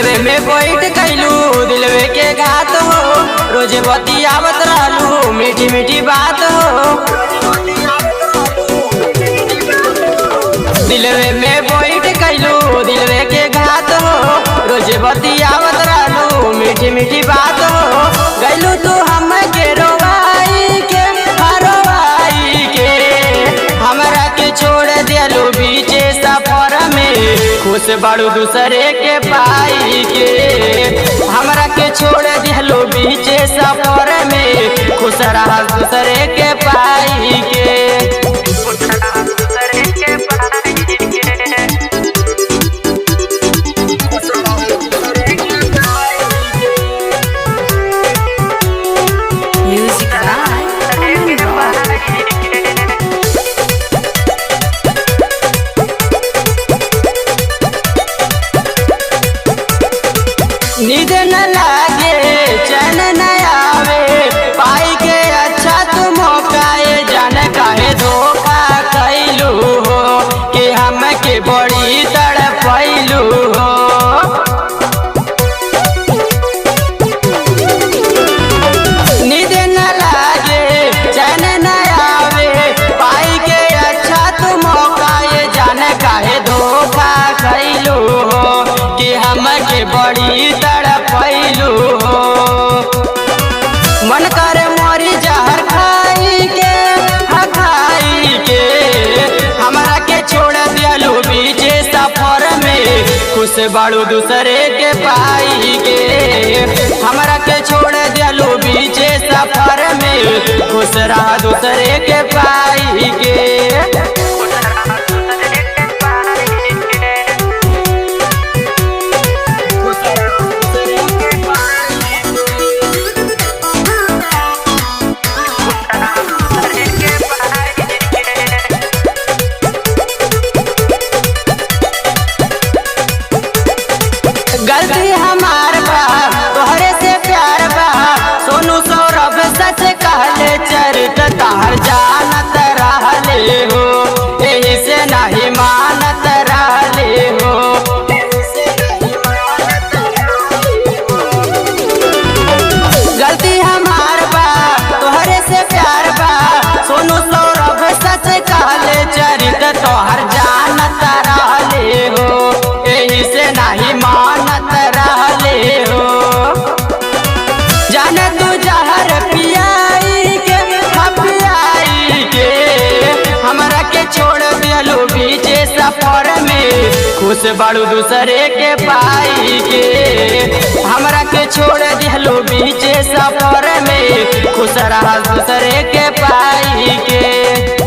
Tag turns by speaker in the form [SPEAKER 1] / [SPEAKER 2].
[SPEAKER 1] दिलवे में बैठ गइलू दिलवे के घात हो, रोज बतियावत रहलू मीठी मीठी बात हो। दिलवे में बैठ गइलू दिलवे के घात हो, रोज बतियावत रहलू मीठी मीठी बात हो। गइलू तू हम के रोवाई के हरवाई के, हमरा के छोड़ दिलू बीचे सफर में, खुश बाड़ू दूसरे के पाई के। हमरा के छोड़ दिलू बीचे सफर में, खुश रहा दूसरे के पाई के। नींद न लागे चैन न आवे, पाई के अच्छा तू मौकाए जान काहे धोखा कैलू हो, कि हम के बड़ी तड़पैलू हो। नींद न लागे चैन न आवे, पाई के अच्छा तू मौकाए जान काहे धोखा कैलू हो, कि हम के बड़ी तड़पैलू हो। मन करे मोरी जहर खाई के, हमरा के छोड़ दिलू बीचे सफर में, खुश बाड़ू दूसरे के पाई के। हमरा के छोड़ दिलू बीचे सफर में, खुश रहा दूसरे के पाई के। गलती हमार बा तोहरे से प्यार बा, सोनू सौरभ सच कहले चरित्र तार जानत रहले हो, यही से नहीं मानत रहले हो। गलती हमार बा तोहरे से प्यार बा, सोनू सौरभ सच कहले चरित्र तोहर जानत रहले हो, यही से नहीं मानत रहले हो। जाने तू जहर पियाई के, हमरा के छोड़ दिलू बीचे सफर में, खुश बाड़ू दूसरे के पाई के। हमरा के छोड़ दिलू बीचे सफर में, खुश रहा दूसरे के पाई के।